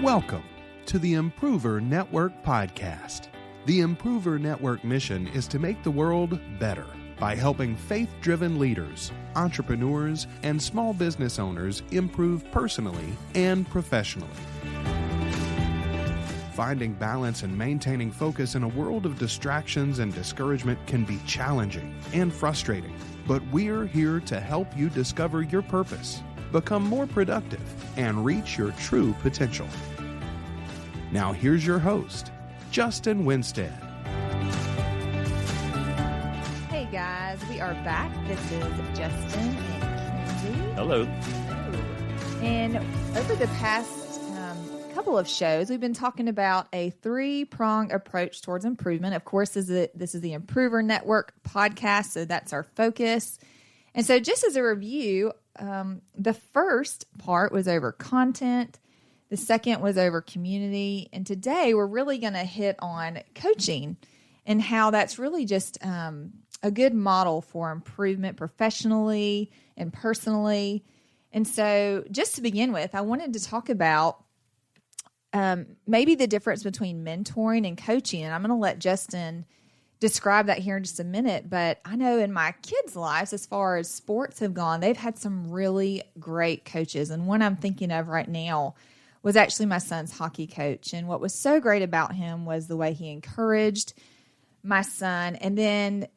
Welcome to the Improver Network podcast. The Improver Network mission is to make the world better by helping faith-driven leaders, entrepreneurs, and small business owners improve personally and professionally. Finding balance and maintaining focus in a world of distractions and discouragement can be challenging and frustrating, but we're here to help you discover your purpose, become more productive, and reach your true potential. Now here's your host, Justin Winstead. Hey guys, we are back. This is Justin and Kenzie. Hello. And over the past couple of shows, we've been talking about a three-pronged approach towards improvement. Of course, this is the Improver Network podcast, so that's our focus. And so just as a review, the first part was over content. The second was over community. And today we're really going to hit on coaching and how that's really just a good model for improvement professionally and personally. And so just to begin with, I wanted to talk about maybe the difference between mentoring and coaching. And I'm going to let Justin describe that here in just a minute. But I know in my kids' lives, as far as sports have gone, they've had some really great coaches. And one I'm thinking of right now was actually my son's hockey coach. And what was so great about him was the way he encouraged my son. And then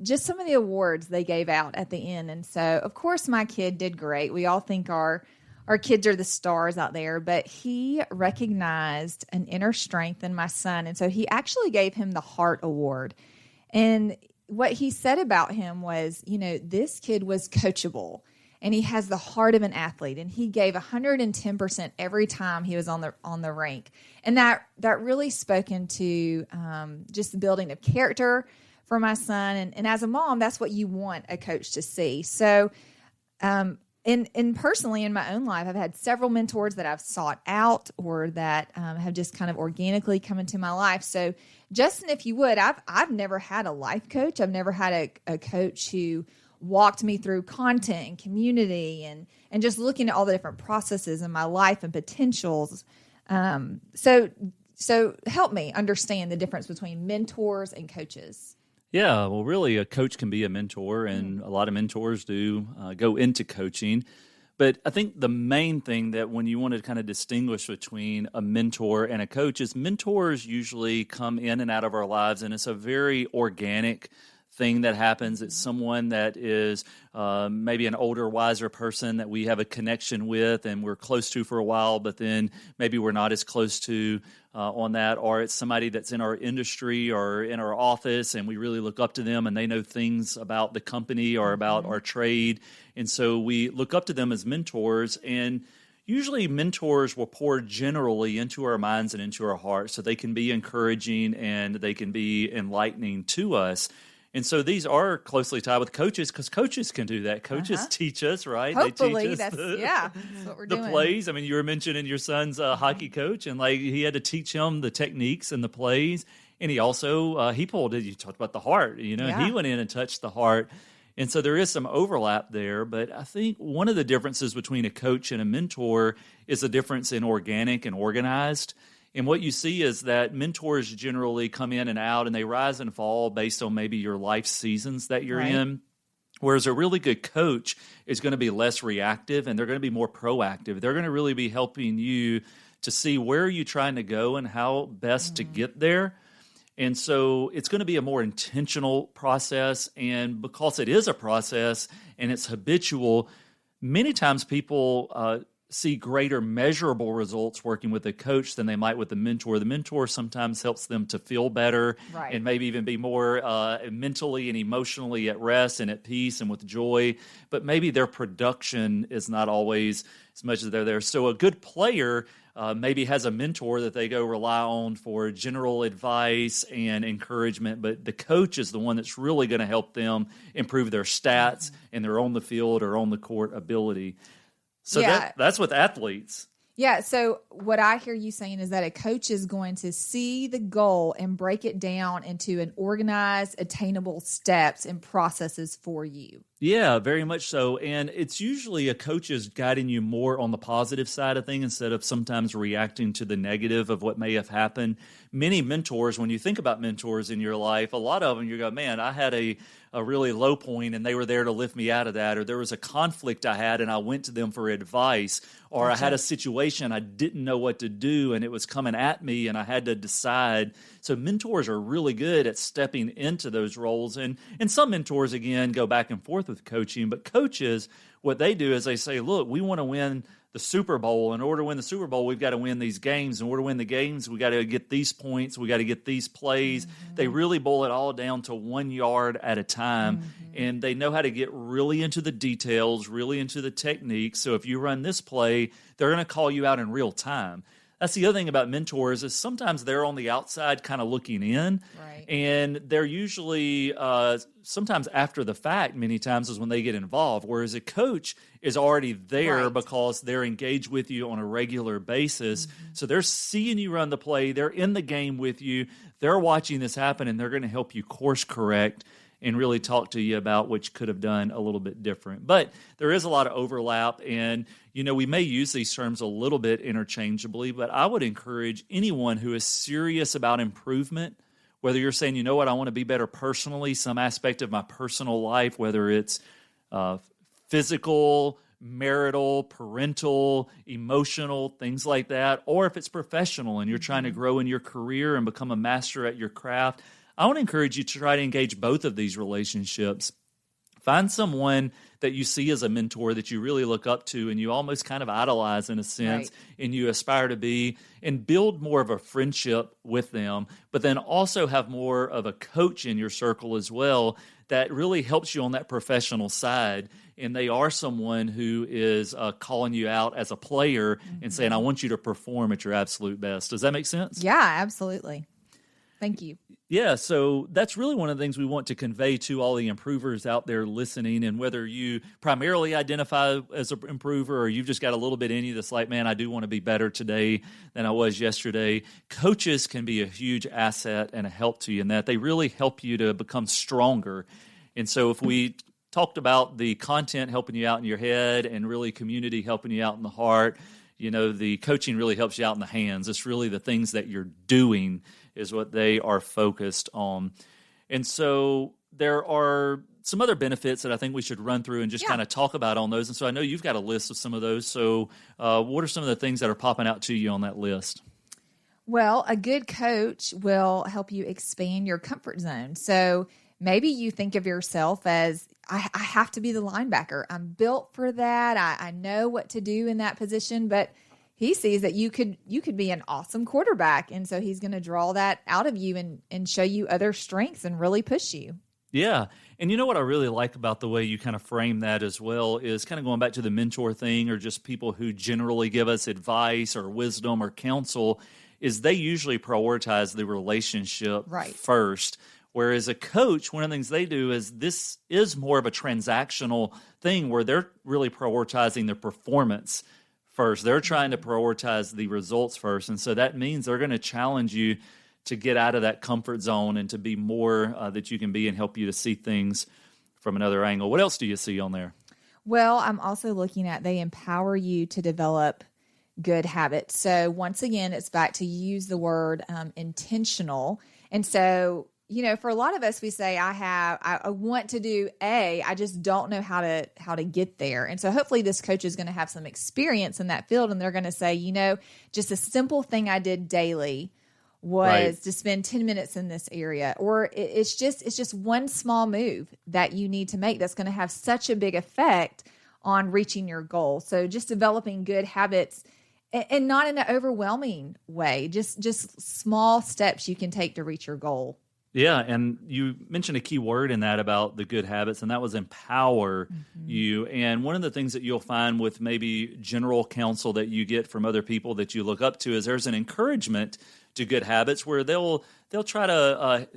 just some of the awards they gave out at the end. And so, of course, my kid did great. We all think our kids are the stars out there, but he recognized an inner strength in my son. And so he actually gave him the Heart Award. And what he said about him was, this kid was coachable and he has the heart of an athlete, and he gave 110% every time he was on the rink. And that really spoke into just the building of character for my son. And as a mom, that's what you want a coach to see. So, And personally, in my own life, I've had several mentors that I've sought out or that have just kind of organically come into my life. So, Justin, if you would, I've never had a life coach. I've never had a coach who walked me through content and community and just looking at all the different processes in my life and potentials. So help me understand the difference between mentors and coaches. Yeah, well, really, a coach can be a mentor, and a lot of mentors do go into coaching. But I think the main thing that when you want to kind of distinguish between a mentor and a coach is mentors usually come in and out of our lives, and it's a very organic thing that happens. It's someone that is maybe an older, wiser person that we have a connection with and we're close to for a while, but then maybe we're not as close to on that, or it's somebody that's in our industry or in our office and we really look up to them and they know things about the company or about our trade. And so we look up to them as mentors, and usually mentors will pour generally into our minds and into our hearts so they can be encouraging and they can be enlightening to us. And so these are closely tied with coaches because coaches can do that. Coaches teach us, right? Hopefully, they teach us that's what we're doing. The plays. I mean, you were mentioning your son's hockey coach, and he had to teach him the techniques and the plays. And he also, you talked about the heart, he went in and touched the heart. And so there is some overlap there. But I think one of the differences between a coach and a mentor is the difference in organic and organized. And what you see is that mentors generally come in and out, and they rise and fall based on maybe your life seasons that you're in. Whereas a really good coach is going to be less reactive, and they're going to be more proactive. They're going to really be helping you to see where are you trying to go and how best to get there. And so it's going to be a more intentional process. And because it is a process and it's habitual, many times people see greater measurable results working with a coach than they might with a mentor. The mentor sometimes helps them to feel better and maybe even be more mentally and emotionally at rest and at peace and with joy, but maybe their production is not always as much as they're there. So a good player maybe has a mentor that they go rely on for general advice and encouragement, but the coach is the one that's really going to help them improve their stats and their on the field or on the court ability. So that's with athletes. Yeah, so what I hear you saying is that a coach is going to see the goal and break it down into an organized, attainable steps and processes for you. Yeah, very much so. And it's usually a coach is guiding you more on the positive side of things instead of sometimes reacting to the negative of what may have happened. Many mentors, when you think about mentors in your life, a lot of them you go, man, I had a really low point and they were there to lift me out of that. Or there was a conflict I had and I went to them for advice. Or I had a situation I didn't know what to do and it was coming at me and I had to decide. So mentors are really good at stepping into those roles. And some mentors, again, go back and forth with coaching. But coaches, what they do is they say, look, we want to win the Super Bowl. In order to win the Super Bowl, we've got to win these games. In order to win the games, we got to get these points. We got to get these plays. Mm-hmm. They really boil it all down to 1 yard at a time. Mm-hmm. And they know how to get really into the details, really into the techniques. So if you run this play, they're going to call you out in real time. That's the other thing about mentors is sometimes they're on the outside kind of looking in. Right. And they're usually sometimes after the fact many times is when they get involved, whereas a coach is already there because they're engaged with you on a regular basis. Mm-hmm. So they're seeing you run the play. They're in the game with you. They're watching this happen, and they're going to help you course correct and really talk to you about what you could have done a little bit different. But there is a lot of overlap, and we may use these terms a little bit interchangeably, but I would encourage anyone who is serious about improvement, whether you're saying, you know what, I want to be better personally, some aspect of my personal life, whether it's physical, marital, parental, emotional, things like that, or if it's professional and you're trying to grow in your career and become a master at your craft, I want to encourage you to try to engage both of these relationships. Find someone that you see as a mentor that you really look up to and you almost kind of idolize in a sense, and you aspire to be, and build more of a friendship with them, but then also have more of a coach in your circle as well that really helps you on that professional side. And they are someone who is calling you out as a player and saying, I want you to perform at your absolute best. Does that make sense? Yeah, absolutely. Thank you. Yeah, so that's really one of the things we want to convey to all the improvers out there listening, and whether you primarily identify as an improver or you've just got a little bit in you that's like, man, I do want to be better today than I was yesterday, coaches can be a huge asset and a help to you in that they really help you to become stronger. And so if we talked about the content helping you out in your head and really community helping you out in the heart, the coaching really helps you out in the hands. It's really the things that you're doing is what they are focused on. And so there are some other benefits that I think we should run through and just kind of talk about on those. And so I know you've got a list of some of those. So what are some of the things that are popping out to you on that list? Well, a good coach will help you expand your comfort zone. So maybe you think of yourself as, I have to be the linebacker. I'm built for that. I know what to do in that position, but he sees that you could be an awesome quarterback. And so he's going to draw that out of you and show you other strengths and really push you. Yeah. And you know what I really like about the way you kind of frame that as well is kind of going back to the mentor thing or just people who generally give us advice or wisdom or counsel is they usually prioritize the relationship first. Whereas a coach, one of the things they do is this is more of a transactional thing where they're really prioritizing their performance first. They're trying to prioritize the results first. And so that means they're going to challenge you to get out of that comfort zone and to be more that you can be and help you to see things from another angle. What else do you see on there? Well, I'm also looking at they empower you to develop good habits. So once again, it's back to use the word intentional. And so for a lot of us, we say, I want to do A, I just don't know how to get there. And so hopefully this coach is going to have some experience in that field and they're going to say, just a simple thing I did daily was to spend 10 minutes in this area. Or it's just one small move that you need to make that's going to have such a big effect on reaching your goal. So just developing good habits and not in an overwhelming way, just small steps you can take to reach your goal. Yeah, and you mentioned a key word in that about the good habits, and that was empower you. And one of the things that you'll find with maybe general counsel that you get from other people that you look up to is there's an encouragement to good habits where they'll try to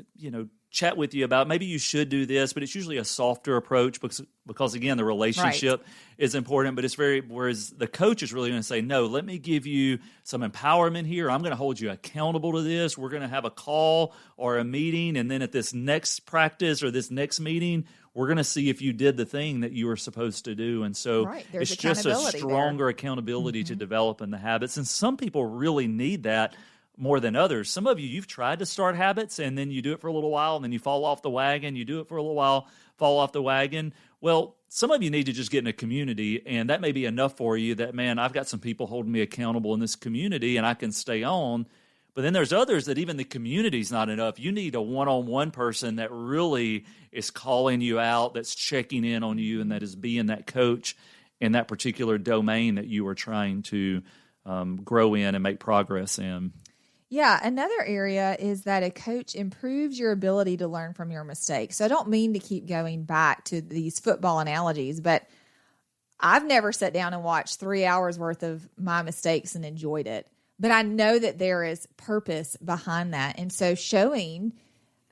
chat with you about maybe you should do this, but it's usually a softer approach because again, the relationship is important, but whereas the coach is really going to say, no, let me give you some empowerment here. I'm going to hold you accountable to this. We're going to have a call or a meeting. And then at this next practice or this next meeting, we're going to see if you did the thing that you were supposed to do. And so it's just a stronger accountability to developing the habits. And some people really need that more than others. Some of you've tried to start habits and then you do it for a little while and then you fall off the wagon. You do it for a little while, fall off the wagon. Well, some of you need to just get in a community, and that may be enough for you that, man, I've got some people holding me accountable in this community and I can stay on. But then there's others that even the community's not enough. You need a one-on-one person that really is calling you out, that's checking in on you, and that is being that coach in that particular domain that you are trying to grow in and make progress in. Yeah, another area is that a coach improves your ability to learn from your mistakes. So I don't mean to keep going back to these football analogies, but I've never sat down and watched 3 hours worth of my mistakes and enjoyed it. But I know that there is purpose behind that. And so showing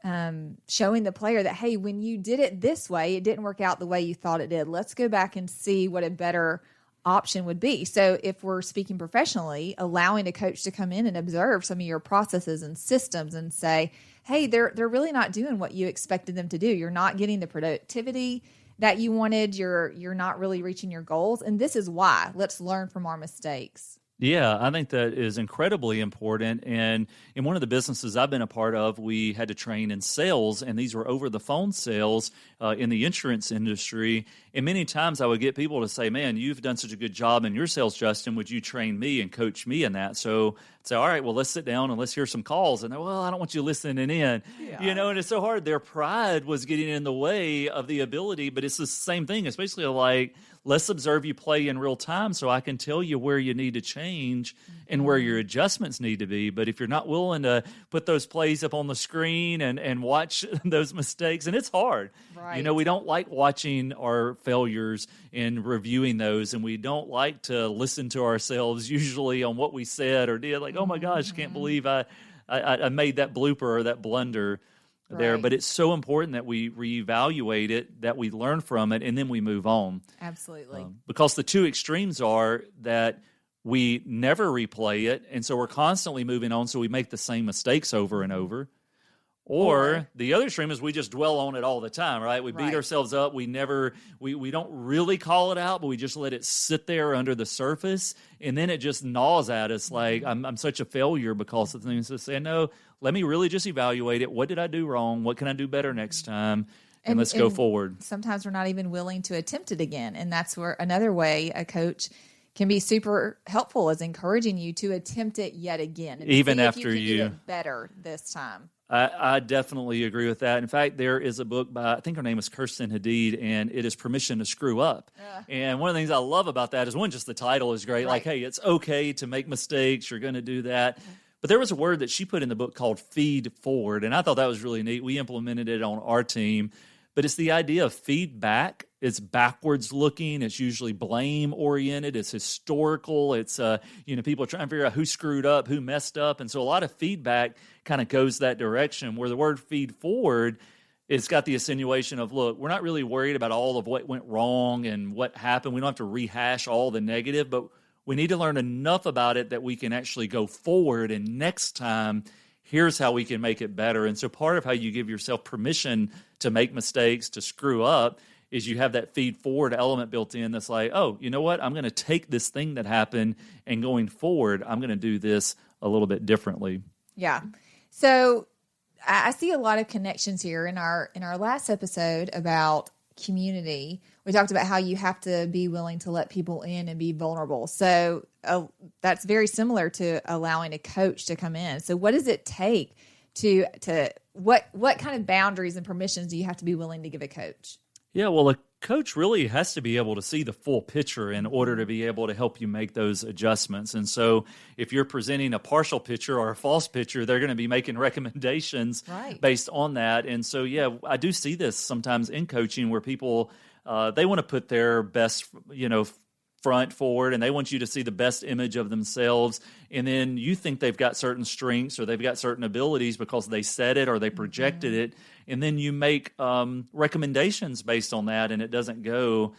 the player that, hey, when you did it this way, it didn't work out the way you thought it did. Let's go back and see what a better option would be. So if we're speaking professionally, allowing a coach to come in and observe some of your processes and systems and say, hey, they're really not doing what you expected them to do. You're not getting the productivity that you wanted. You're not really reaching your goals. And this is why. Let's learn from our mistakes. Yeah, I think that is incredibly important. And in one of the businesses I've been a part of, we had to train in sales, and these were over-the-phone sales in the insurance industry. And many times I would get people to say, man, you've done such a good job in your sales, Justin. Would you train me and coach me in that? So I'd say, all right, well, let's sit down and let's hear some calls. And they're, well, I don't want you listening in. Yeah. And it's so hard. Their pride was getting in the way of the ability, but it's the same thing. It's basically like, let's observe you play in real time so I can tell you where you need to change and where your adjustments need to be. But if you're not willing to put those plays up on the screen and watch those mistakes, and it's hard. Right. We don't like watching our failures and reviewing those, and we don't like to listen to ourselves usually on what we said or did. Like, oh my gosh, can't believe I made that blooper or that blunder there. But it's so important that we reevaluate it, that we learn from it, and then we move on. Absolutely. Because the two extremes are that we never replay it, and so we're constantly moving on, so we make the same mistakes over and over. Or the other extreme is we just dwell on it all the time, right? We beat ourselves up. We don't really call it out, but we just let it sit there under the surface, and then it just gnaws at us like I'm such a failure because of things. To say, no, let me really just evaluate it. What did I do wrong? What can I do better next time? And let's go forward. Sometimes we're not even willing to attempt it again, and that's where another way a coach can be super helpful is encouraging you to attempt it yet again, and even see after if you can do it better this time. I definitely agree with that. In fact, there is a book by, I think her name is Kristen Hadeed, and it is Permission to Screw Up. And one of the things I love about that is, one, just the title is great. Like, hey, it's okay to make mistakes. You're going to do that. But there was a word that she put in the book called feed forward, and I thought that was really neat. We implemented it on our team. But it's the idea of feedback. It's backwards looking. It's usually blame oriented. It's historical. It's people are trying to figure out who screwed up, who messed up, and so a lot of feedback kind of goes that direction. Where the word feed forward, it's got the insinuation of, look, we're not really worried about all of what went wrong and what happened. We don't have to rehash all the negative, but we need to learn enough about it that we can actually go forward. And next time, here's how we can make it better. And so part of how you give yourself permission to make mistakes, to screw up, is you have that feed forward element built in that's like, oh, you know what? I'm going to take this thing that happened, and going forward, I'm going to do this a little bit differently. Yeah. So I see a lot of connections here. In our last episode about community, we talked about how you have to be willing to let people in and be vulnerable. So that's very similar to allowing a coach to come in. So what does it take to what kind of boundaries and permissions do you have to be willing to give a coach? Yeah, well, a coach really has to be able to see the full picture in order to be able to help you make those adjustments. And so if you're presenting a partial picture or a false picture, they're going to be making recommendations based on that. And so, yeah, I do see this sometimes in coaching where people, they want to put their best, front forward, and they want you to see the best image of themselves. And then you think they've got certain strengths or they've got certain abilities because they said it or they projected it. And then you make recommendations based on that, and it doesn't go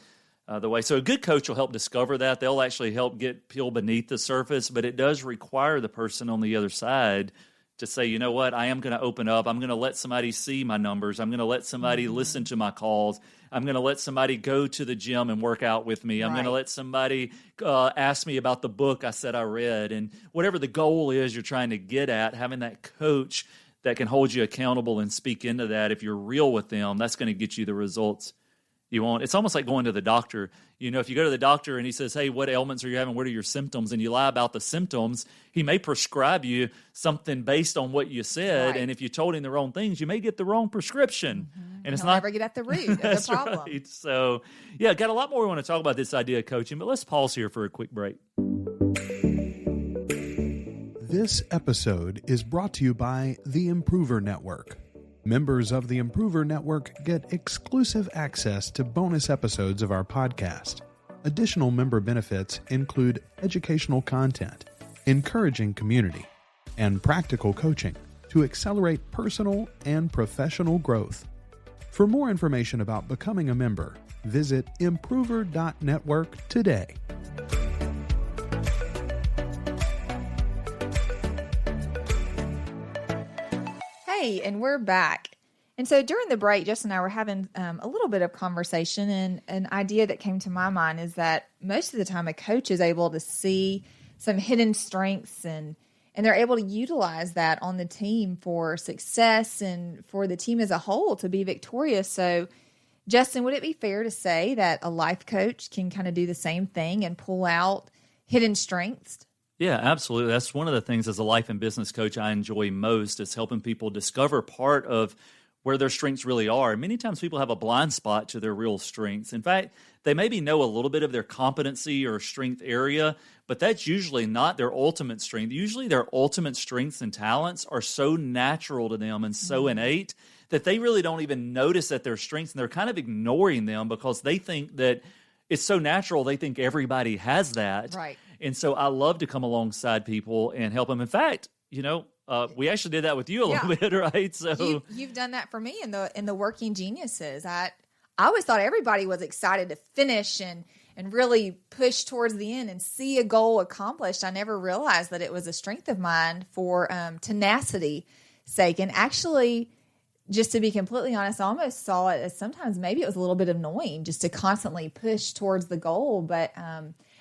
the way. So a good coach will help discover that. They'll actually help peel beneath the surface, but it does require the person on the other side to say, you know what, I am going to open up. I'm going to let somebody see my numbers. I'm going to let somebody listen to my calls. I'm going to let somebody go to the gym and work out with me. I'm going to let somebody ask me about the book I said I read. And whatever the goal is you're trying to get at, having that coach that can hold you accountable and speak into that, if you're real with them, that's going to get you the results you want. It's almost like going to the doctor. You know, if you go to the doctor and he says, hey, what ailments are you having? What are your symptoms? And you lie about the symptoms, he may prescribe you something based on what you said. And if you told him the wrong things, you may get the wrong prescription. And it's He'll never get at the root of the problem. Right. So, yeah, got a lot more we want to talk about this idea of coaching, but let's pause here for a quick break. This episode is brought to you by the Improver Network. Members of the Improver Network get exclusive access to bonus episodes of our podcast. Additional member benefits include educational content, encouraging community, and practical coaching to accelerate personal and professional growth. For more information about becoming a member, visit improver.network today. Hey, and we're back. And so during the break, Justin and I were having a little bit of conversation, and an idea that came to my mind is that most of the time a coach is able to see some hidden strengths and they're able to utilize that on the team for success and for the team as a whole to be victorious. So, Justin, would it be fair to say that a life coach can kind of do the same thing and pull out hidden strengths? Yeah, absolutely. That's one of the things as a life and business coach I enjoy most is helping people discover part of where their strengths really are. Many times people have a blind spot to their real strengths. In fact, they maybe know a little bit of their competency or strength area, but that's usually not their ultimate strength. Usually their ultimate strengths and talents are so natural to them and so innate that they really don't even notice that they're strengths, and they're kind of ignoring them because they think that it's so natural. They think everybody has that. Right. And so I love to come alongside people and help them. In fact, you know, we actually did that with you a little bit, right? So you've done that for me in the Working Geniuses. I always thought everybody was excited to finish and really push towards the end and see a goal accomplished. I never realized that it was a strength of mine for tenacity sake. And actually, just to be completely honest, I almost saw it as sometimes maybe it was a little bit annoying just to constantly push towards the goal. But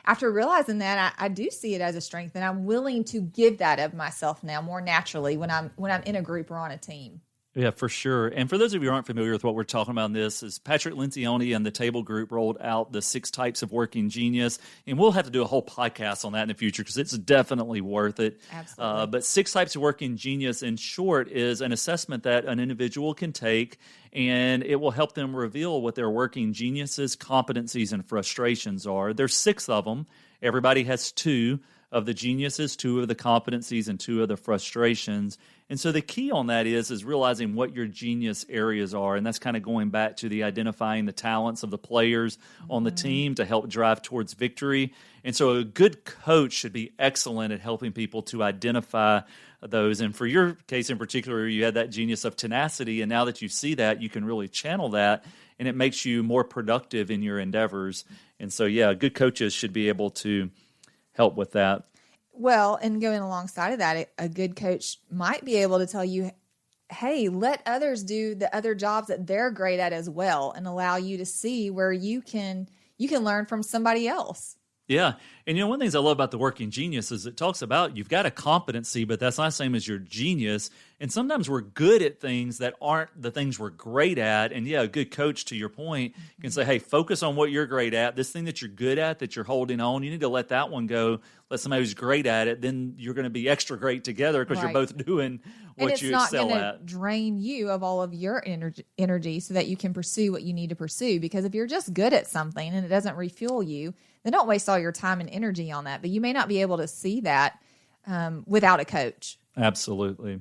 after realizing that, I do see it as a strength, and I'm willing to give that of myself now more naturally when I'm in a group or on a team. Yeah, for sure. And for those of you who aren't familiar with what we're talking about in this, is Patrick Lencioni and the Table Group rolled out the 6 types of working genius. And we'll have to do a whole podcast on that in the future because it's definitely worth it. Absolutely. But 6 types of working genius, in short, is an assessment that an individual can take, and it will help them reveal what their working geniuses, competencies, and frustrations are. There's 6 of them. Everybody has 2 of the geniuses, 2 of the competencies, and 2 of the frustrations. And so the key on that is realizing what your genius areas are. And that's kind of going back to the identifying the talents of the players on the team to help drive towards victory. And so a good coach should be excellent at helping people to identify those. And for your case in particular, you had that genius of tenacity. And now that you see that, you can really channel that, and it makes you more productive in your endeavors. And so, yeah, good coaches should be able to help with that. Well, and going alongside of that, a good coach might be able to tell you, hey, let others do the other jobs that they're great at as well, and allow you to see where you can learn from somebody else. Yeah. And, you know, one of the things I love about the Working Genius is it talks about you've got a competency, but that's not the same as your genius. And sometimes we're good at things that aren't the things we're great at. And, yeah, a good coach, to your point, can say, hey, focus on what you're great at. This thing that you're good at, that you're holding on, you need to let that one go. Let somebody who's great at it. Then you're going to be extra great together because you're both doing what you excel at. And it's not going to drain you of all of your energy so that you can pursue what you need to pursue. Because if you're just good at something and it doesn't refuel you, then don't waste all your time and energy on that. But you may not be able to see that without a coach. Absolutely.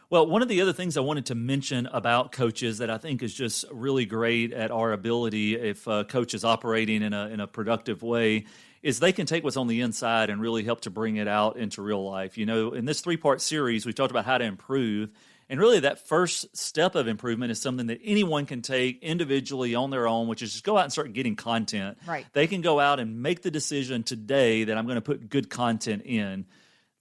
Well, one of the other things I wanted to mention about coaches that I think is just really great at our ability, if a coach is operating in a productive way, is they can take what's on the inside and really help to bring it out into real life. You know, in this 3-part series, we talked about how to improve. And really that first step of improvement is something that anyone can take individually on their own, which is just go out and start getting content. Right. They can go out and make the decision today that I'm going to put good content in.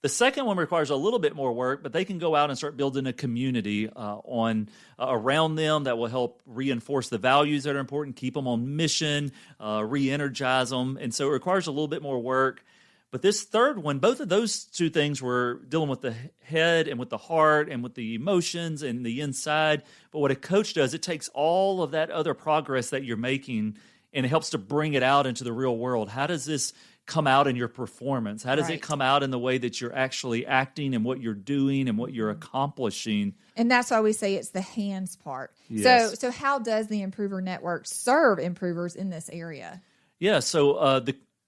The second one requires a little bit more work, but they can go out and start building a community around them that will help reinforce the values that are important, keep them on mission, re-energize them. And so it requires a little bit more work. But this third one, both of those two things were dealing with the head and with the heart and with the emotions and the inside. But what a coach does, it takes all of that other progress that you're making and it helps to bring it out into the real world. How does this come out in your performance? How does it come out in the way that you're actually acting and what you're doing and what you're accomplishing? And that's why we say it's the hands part. Yes. So how does the Improver Network serve improvers in this area? Yeah, so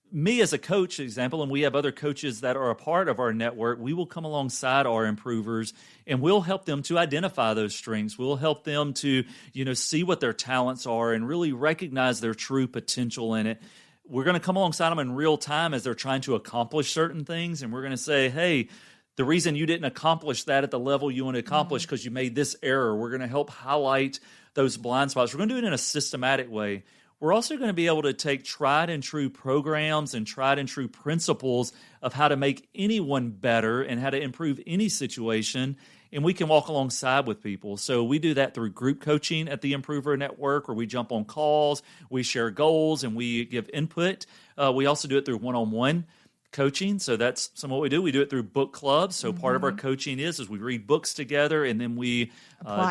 me as a coach, example, and we have other coaches that are a part of our network, we will come alongside our improvers and we'll help them to identify those strengths. We'll help them to, see what their talents are and really recognize their true potential in it. We're going to come alongside them in real time as they're trying to accomplish certain things. And we're going to say, hey, the reason you didn't accomplish that at the level you want to accomplish because you made this error. We're going to help highlight those blind spots. We're going to do it in a systematic way. We're also going to be able to take tried and true programs and tried and true principles of how to make anyone better and how to improve any situation. And we can walk alongside with people. So we do that through group coaching at the Improver Network, where we jump on calls, we share goals, and we give input. We also do it through one-on-one coaching. So that's some of what we do. We do it through book clubs. So part of our coaching is we read books together and then we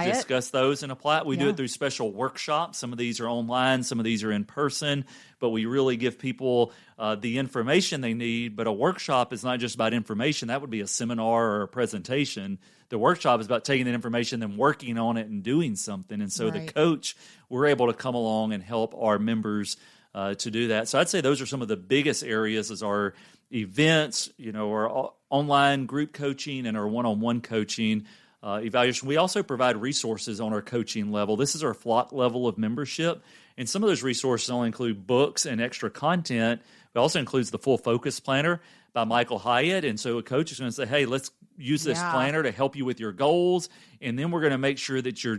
discuss those and apply it. We do it through special workshops. Some of these are online, some of these are in person, but we really give people the information they need. But a workshop is not just about information. That would be a seminar or a presentation. The workshop is about taking that information and working on it and doing something. And so the coach, we're able to come along and help our members to do that. So I'd say those are some of the biggest areas is our events, our online group coaching and our one-on-one coaching evaluation. We also provide resources on our coaching level. This is our flock level of membership. And some of those resources only include books and extra content. It also includes the Full Focus Planner by Michael Hyatt. And so a coach is going to say, hey, let's use this planner to help you with your goals. And then we're going to make sure that your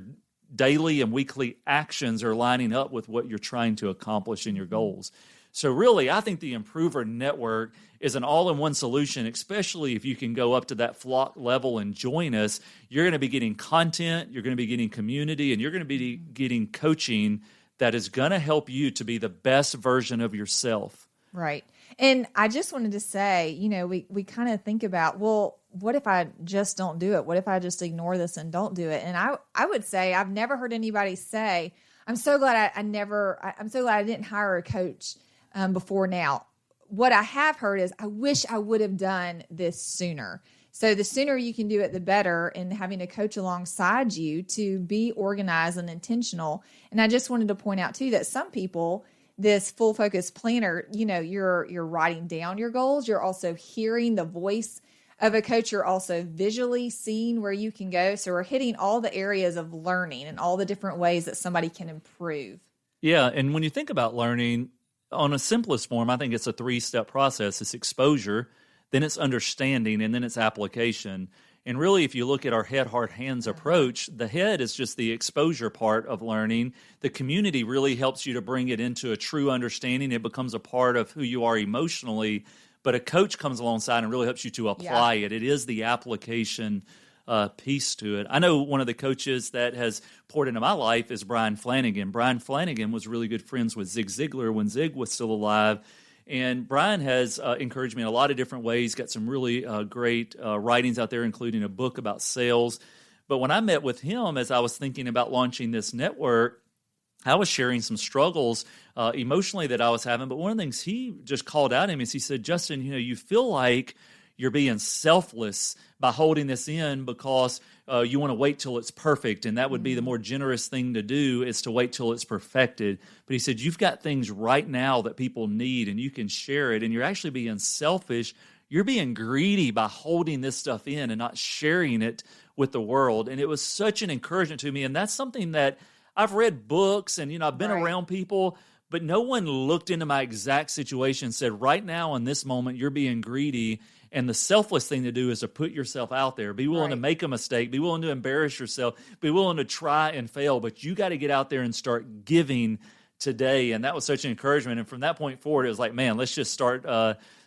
daily and weekly actions are lining up with what you're trying to accomplish in your goals. So really, I think the Improver Network is an all-in-one solution, especially if you can go up to that flock level and join us. You're going to be getting content, you're going to be getting community, and you're going to be getting coaching that is going to help you to be the best version of yourself. Right. And I just wanted to say, we kind of think about, well, what if I just don't do it? What if I just ignore this and don't do it? And I would say I've never heard anybody say, I'm so glad I'm so glad I didn't hire a coach before now. What I have heard is, I wish I would have done this sooner. So the sooner you can do it, the better, and having a coach alongside you to be organized and intentional. And I just wanted to point out too, that some people, this Full Focus Planner, you're writing down your goals. You're also hearing the voice of a coach. You're also visually seeing where you can go. So we're hitting all the areas of learning and all the different ways that somebody can improve. Yeah. And when you think about learning, on a simplest form, I think it's a 3-step process. It's exposure, then it's understanding, and then it's application. And really, if you look at our head, heart, hands approach, the head is just the exposure part of learning. The community really helps you to bring it into a true understanding. It becomes a part of who you are emotionally. But a coach comes alongside and really helps you to apply it. It is the application piece to it. I know one of the coaches that has poured into my life is Bryan Flanagan. Bryan Flanagan was really good friends with Zig Ziglar when Zig was still alive. And Bryan has encouraged me in a lot of different ways, got some really great writings out there, including a book about sales. But when I met with him, as I was thinking about launching this network, I was sharing some struggles emotionally that I was having. But one of the things he just called out at me is he said, Justin, you feel like you're being selfless by holding this in because you want to wait till it's perfect. And that would be the more generous thing to do, is to wait till it's perfected. But he said, you've got things right now that people need and you can share it. And you're actually being selfish. You're being greedy by holding this stuff in and not sharing it with the world. And it was such an encouragement to me. And that's something that I've read books and, I've been around people, but no one looked into my exact situation and said, right now in this moment, you're being greedy. And the selfless thing to do is to put yourself out there. Be willing to make a mistake. Be willing to embarrass yourself. Be willing to try and fail. But you got to get out there and start giving today. And that was such an encouragement. And from that point forward, it was like, man, let's just start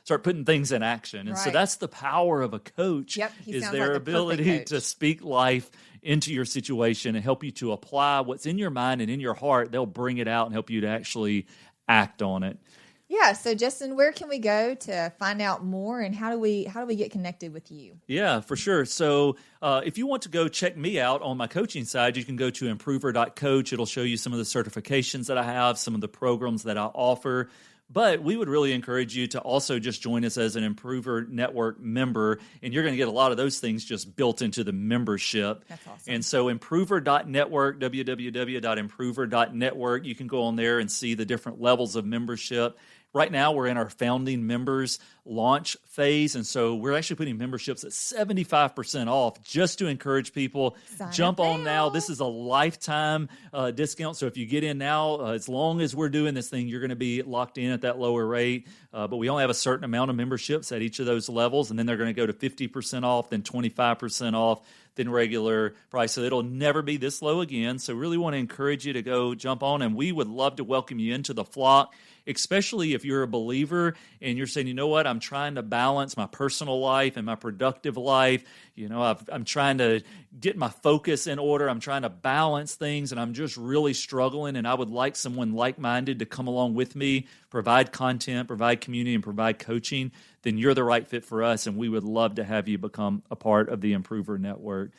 putting things in action. And so that's the power of a coach, is their ability to speak life into your situation and help you to apply what's in your mind and in your heart. They'll bring it out and help you to actually act on it. Yeah. So Justin, where can we go to find out more, and how do we get connected with you? Yeah, for sure. So if you want to go check me out on my coaching side, you can go to improver.coach. It'll show you some of the certifications that I have, some of the programs that I offer. But we would really encourage you to also just join us as an Improver Network member, and you're going to get a lot of those things just built into the membership. That's awesome. And so improver.network, www.improver.network, you can go on there and see the different levels of membership. Right now, we're in our founding members launch phase, and so we're actually putting memberships at 75% off just to encourage people. Jump on now. This is a lifetime discount, so if you get in now, as long as we're doing this thing, you're going to be locked in at that lower rate. But we only have a certain amount of memberships at each of those levels, and then they're going to go to 50% off, then 25% off, then regular price. So it'll never be this low again. So really want to encourage you to go jump on, and we would love to welcome you into the flock, especially if you're a believer and you're saying, you know what, I'm trying to balance my personal life and my productive life. You know, I'm trying to get my focus in order. I'm trying to balance things, and I'm just really struggling, and I would like someone like-minded to come along with me, provide content, provide community, and provide coaching. Then you're the right fit for us, and we would love to have you become a part of the Improver Network.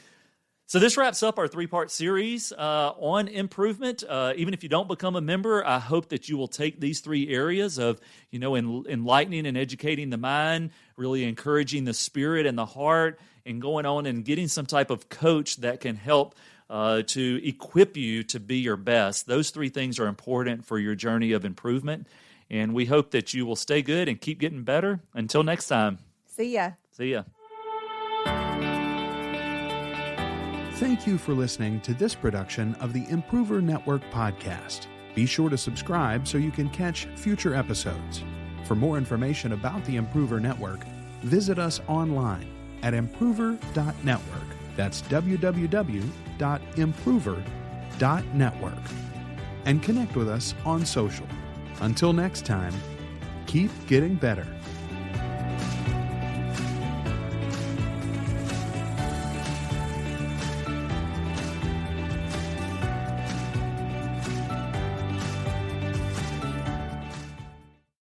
So this wraps up our 3-part series on improvement. Even if you don't become a member, I hope that you will take these 3 areas of, enlightening and educating the mind, really encouraging the spirit and the heart, and going on and getting some type of coach that can help to equip you to be your best. Those 3 things are important for your journey of improvement. And we hope that you will stay good and keep getting better. Until next time. See ya. See ya. Thank you for listening to this production of the Improver Network podcast. Be sure to subscribe so you can catch future episodes. For more information about the Improver Network, visit us online at improver.network. That's www.improver.network. And connect with us on social. Until next time, keep getting better.